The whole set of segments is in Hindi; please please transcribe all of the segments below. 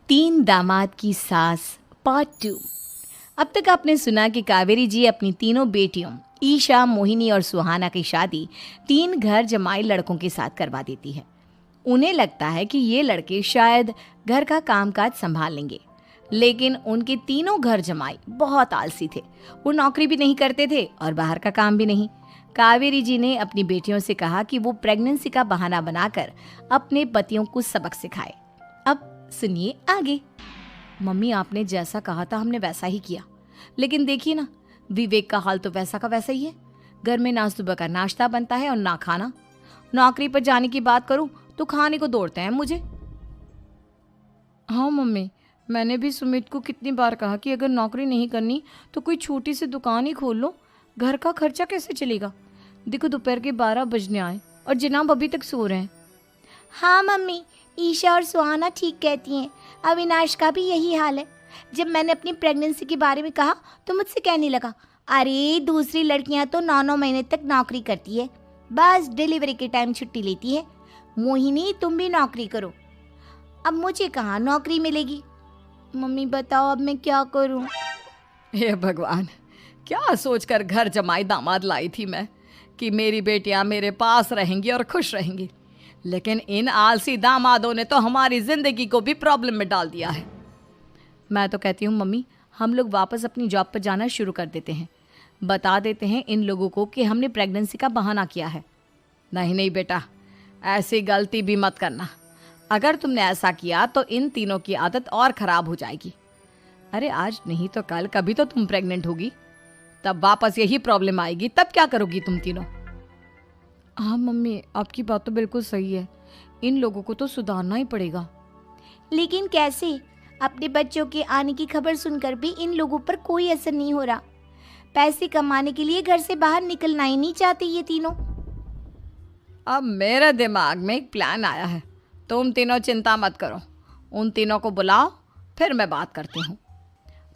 तीन दामाद की सास पार्ट 2। अब तक आपने सुना कि कावेरी जी अपनी तीनों बेटियों ईशा, मोहिनी और सुहाना की शादी तीन घर जमाई लड़कों के साथ करवा देती है। उन्हें लगता है कि ये लड़के शायद घर का कामकाज संभाल लेंगे, लेकिन उनके तीनों घर जमाई बहुत आलसी थे। वो नौकरी भी नहीं करते थे और बाहर का काम भी नहीं। कावेरी जी ने अपनी बेटियों से कहा कि वो प्रेगनेंसी का बहाना बनाकर अपने पतियों को सबक सिखाए। अब सुनिए आगे। मम्मी, आपने जैसा कहा था हमने वैसा ही किया, लेकिन देखिए ना, विवेक का हाल तो वैसा का वैसा ही है। घर में ना सुबह का नाश्ता बनता है और ना खाना। नौकरी पर जाने की बात करूं तो खाने को दौड़ते हैं मुझे। हाँ मम्मी, मैंने भी सुमित को कितनी बार कहा कि अगर नौकरी नहीं करनी तो कोई छोटी सी दुकान ही खोल लो, घर का खर्चा कैसे चलेगा। देखो दोपहर के 12 बजने आए और जनाब अभी तक सो रहे हैं। हाँ मम्मी, ईशा और सुहाना ठीक कहती हैं। अविनाश का भी यही हाल है। जब मैंने अपनी प्रेगनेंसी के बारे में कहा तो मुझसे कहने लगा, अरे दूसरी लड़कियां तो 9-9 महीने तक नौकरी करती है, बस डिलीवरी के टाइम छुट्टी लेती है। मोहिनी, तुम भी नौकरी करो। अब मुझे कहाँ नौकरी मिलेगी। मम्मी बताओ अब मैं क्या करूँ। हे भगवान, क्या सोचकर घर जमाई दामाद लाई थी मैं कि मेरी बेटियां मेरे पास रहेंगी और खुश रहेंगी, लेकिन इन आलसी दामादों ने तो हमारी जिंदगी को भी प्रॉब्लम में डाल दिया है। मैं तो कहती हूँ मम्मी, हम लोग वापस अपनी जॉब पर जाना शुरू कर देते हैं। बता देते हैं इन लोगों को कि हमने प्रेगनेंसी का बहाना किया है। नहीं नहीं बेटा, ऐसी गलती भी मत करना। अगर तुमने ऐसा किया तो इन तीनों की आदत और ख़राब हो जाएगी। अरे आज नहीं तो कल कभी तो तुम प्रेग्नेंट होगी, तब वापस यही प्रॉब्लम आएगी। तब क्या करोगी तुम तीनों। हाँ मम्मी, आपकी बात तो बिल्कुल सही है। इन लोगों को तो सुधारना ही पड़ेगा। लेकिन कैसे? अपने बच्चों के आने की खबर सुनकर भी इन लोगों पर कोई असर नहीं हो रहा। पैसे कमाने के लिए घर से बाहर निकलना ही नहीं चाहते ये तीनों। अब मेरे दिमाग में एक प्लान आया है। तुम तीनों चिंता मत करो, उन तीनों को बुलाओ, फिर मैं बात करती हूँ।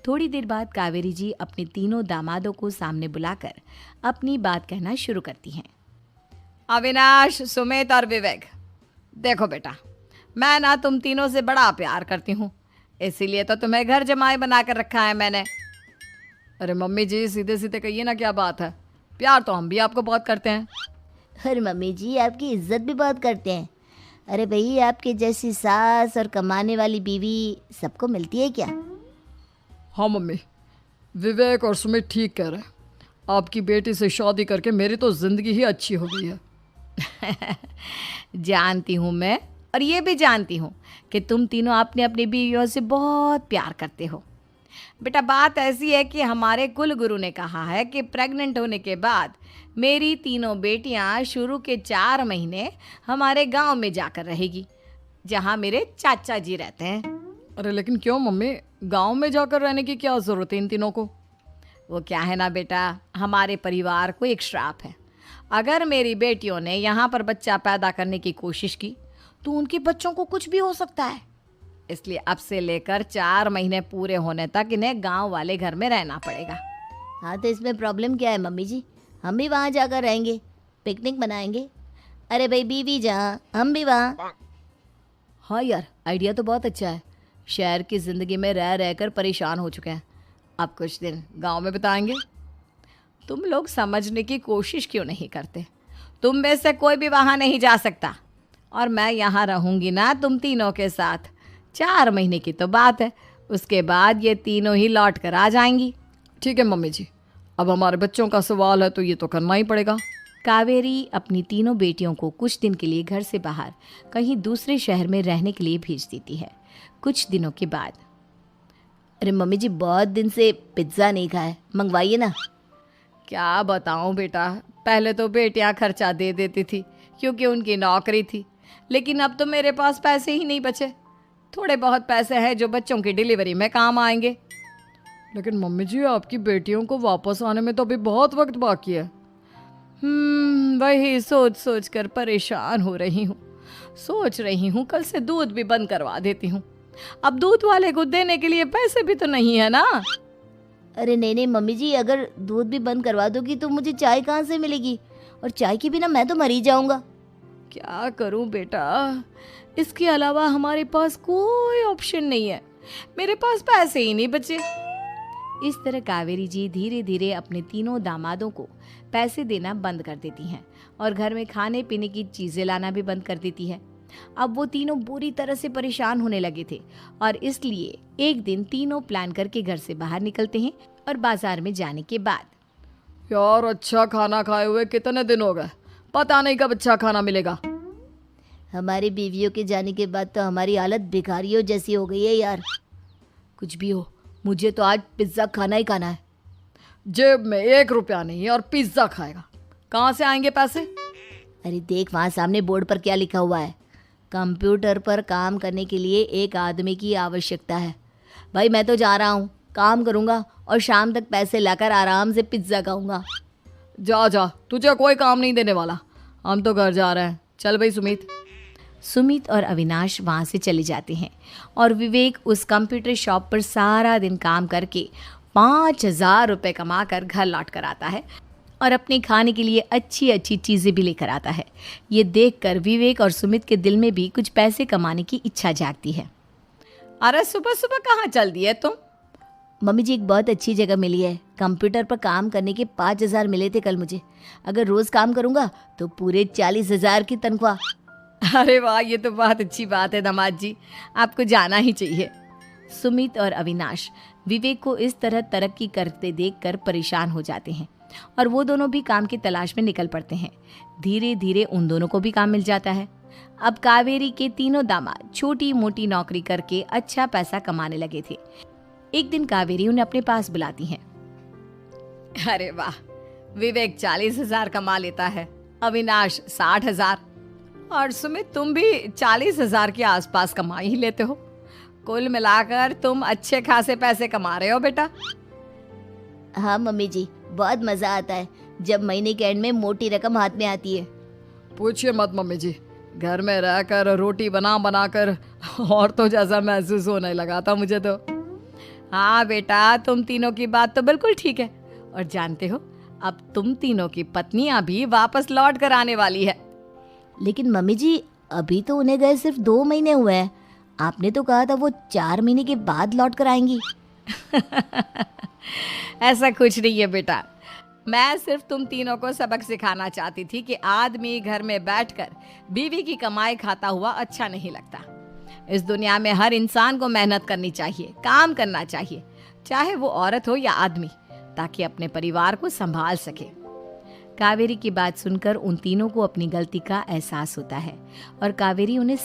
थोड़ी देर बाद कावेरी जी अपने तीनों दामादों को सामने बुलाकर अपनी बात कहना शुरू करती हैं। अविनाश, सुमित और विवेक, देखो बेटा, मैं ना तुम तीनों से बड़ा प्यार करती हूँ, इसीलिए तो तुम्हें घर जमाई बना कर रखा है मैंने। अरे मम्मी जी, सीधे सीधे कहिए ना, क्या बात है। प्यार तो हम भी आपको बहुत करते हैं। अरे मम्मी जी, आपकी इज्जत भी बहुत करते हैं। अरे भाई, आपके जैसी सास और कमाने वाली बीवी सबको मिलती है क्या? हाँ मम्मी, विवेक और सुमित ठीक कह रहे हैं। आपकी बेटी से शादी करके मेरी तो ज़िंदगी ही अच्छी हो गई है। जानती हूँ मैं, और ये भी जानती हूँ कि तुम तीनों अपने अपनी बीवियों से बहुत प्यार करते हो। बेटा, बात ऐसी है कि हमारे कुल गुरु ने कहा है कि प्रेग्नेंट होने के बाद मेरी तीनों बेटियाँ शुरू के 4 महीने हमारे गांव में जाकर रहेगी, जहाँ मेरे चाचा जी रहते हैं। अरे लेकिन क्यों मम्मी, गांव में जाकर रहने की क्या ज़रूरत है इन तीनों को। वो क्या है ना बेटा, हमारे परिवार को एक श्राप है। अगर मेरी बेटियों ने यहाँ पर बच्चा पैदा करने की कोशिश की तो उनके बच्चों को कुछ भी हो सकता है। इसलिए अब से लेकर 4 महीने पूरे होने तक इन्हें गांव वाले घर में रहना पड़ेगा। हाँ तो इसमें प्रॉब्लम क्या है मम्मी जी? हम भी वहाँ जाकर रहेंगे, पिकनिक मनाएंगे। अरे भाई, बीवी जहाँ हम भी वहाँ। हाँ यार, आइडिया तो बहुत अच्छा है। शहर की ज़िंदगी में रह रहकर परेशान हो चुके हैं, अब कुछ दिन गांव में बिताएंगे। तुम लोग समझने की कोशिश क्यों नहीं करते। तुम में से कोई भी वहाँ नहीं जा सकता, और मैं यहाँ रहूँगी ना तुम तीनों के साथ। 4 महीने की तो बात है, उसके बाद ये तीनों ही लौट कर आ जाएंगी। ठीक है मम्मी जी, अब हमारे बच्चों का सवाल है तो ये तो करना ही पड़ेगा। कावेरी अपनी तीनों बेटियों को कुछ दिन के लिए घर से बाहर कहीं दूसरे शहर में रहने के लिए भेज देती है। कुछ दिनों के बाद, अरे मम्मी जी, बहुत दिन से पिज्ज़ा नहीं खाया, मंगवाइए ना। क्या बताऊं बेटा, पहले तो बेटियां खर्चा दे देती थी क्योंकि उनकी नौकरी थी, लेकिन अब तो मेरे पास पैसे ही नहीं बचे। थोड़े बहुत पैसे हैं जो बच्चों की डिलीवरी में काम आएंगे। लेकिन मम्मी जी, आपकी बेटियों को वापस आने में तो अभी बहुत वक्त बाकी है। वही सोच सोच कर परेशान हो रही हूँ। सोच रही हूँ कल से दूध भी बंद करवा देती हूँ। अब दूध वाले को देने के लिए पैसे भी तो नहीं है ना। अरे नहीं नहीं मम्मी जी, अगर दूध भी बंद करवा दोगी तो मुझे चाय कहाँ से मिलेगी, और चाय के बिना मैं तो मर ही जाऊँगा। क्या करूं बेटा, इसके अलावा हमारे पास कोई ऑप्शन नहीं है, मेरे पास पैसे ही नहीं बचे। इस तरह कावेरी जी धीरे धीरे अपने तीनों दामादों को पैसे देना बंद कर देती हैं और घर में खाने पीने की चीज़ें लाना भी बंद कर देती है। अब वो तीनों बुरी तरह से परेशान होने लगे थे और इसलिए एक दिन तीनों प्लान करके घर से बाहर निकलते हैं और बाजार में जाने के बाद यार अच्छा खाना खाए हुए कितने दिन हो गए, पता नहीं कब अच्छा खाना मिलेगा। हमारी बीवियों के जाने के बाद तो हमारी हालत भिखारियों जैसी हो गई है यार। कुछ भी हो, मुझे तो आज पिज्ज़ा खाना ही खाना है। जेब में 1 रुपया नहीं है और पिज्ज़ा खाएगा, कहाँ से आएंगे पैसे? अरे देख वहाँ सामने बोर्ड पर क्या लिखा हुआ है, कंप्यूटर पर काम करने के लिए एक आदमी की आवश्यकता है। भाई मैं तो जा रहा हूँ, काम करूँगा और शाम तक पैसे लाकर आराम से पिज्ज़ा खाऊंगा। जा जा, तुझे कोई काम नहीं देने वाला, हम तो घर जा रहे हैं। चल भाई सुमित। सुमित और अविनाश वहाँ से चले जाते हैं और विवेक उस कंप्यूटर शॉप पर सारा दिन काम करके 5,000 रुपये कमा कर घर लौट कर आता है और अपने खाने के लिए अच्छी अच्छी चीज़ें भी लेकर आता है। ये देखकर विवेक और सुमित के दिल में भी कुछ पैसे कमाने की इच्छा जागती है। अरे सुबह सुबह कहाँ चल दिए तुम? मम्मी जी एक बहुत अच्छी जगह मिली है, कंप्यूटर पर काम करने के 5,000 मिले थे कल मुझे। अगर रोज़ काम करूँगा तो पूरे 40,000 की तनख्वाह। अरे वाह, ये तो बहुत अच्छी बात है दामाद जी, आपको जाना ही चाहिए। सुमित और अविनाश विवेक को इस तरह तरक्की करते देखकर परेशान हो जाते हैं और वो दोनों भी काम की तलाश में निकल पड़ते हैं। धीरे धीरे उन दोनों को भी काम मिल जाता है। अब कावेरी के तीनों दामाद छोटी मोटी नौकरी करके अच्छा पैसा कमाने लगे थे। एक दिन कावेरी उन्हें अपने पास बुलाती हैं। अरे वाह, विवेक 40,000 कमा लेता है, अविनाश 60,000 और सुमित तुम भी 40,000 के आसपास कमा ही लेते हो। कुल मिलाकर तुम अच्छे खासे पैसे कमा रहे हो बेटा। हाँ मम्मी जी, बहुत मज़ा आता है जब महीने के एंड में मोटी रकम हाथ में आती है। पूछिए मत मम्मी जी, घर में रहकर रोटी बना बना कर और तो जैसा महसूस होने लगा था मुझे तो। हाँ बेटा, तुम तीनों की बात तो बिल्कुल ठीक है और जानते हो अब तुम तीनों की पत्नियां भी वापस लौट कर आने वाली है। लेकिन मम्मी जी अभी तो उन्हें गए सिर्फ 2 महीने हुए हैं, आपने तो कहा था वो 4 महीने के बाद लौट कर आएंगी। ऐसा कुछ नहीं है बेटा, मैं सिर्फ तुम तीनों को सबक सिखाना चाहती थी कि आदमी घर में बैठकर बीवी की कमाई खाता हुआ अच्छा नहीं लगता। इस दुनिया में हर इंसान को मेहनत करनी चाहिए, काम करना चाहिए, चाहे वो औरत हो या आदमी, ताकि अपने परिवार को संभाल सके। कावेरी की बात सुनकर उन तीनों को अपनी गलती का एहसास होता है और कावेरी उन्हें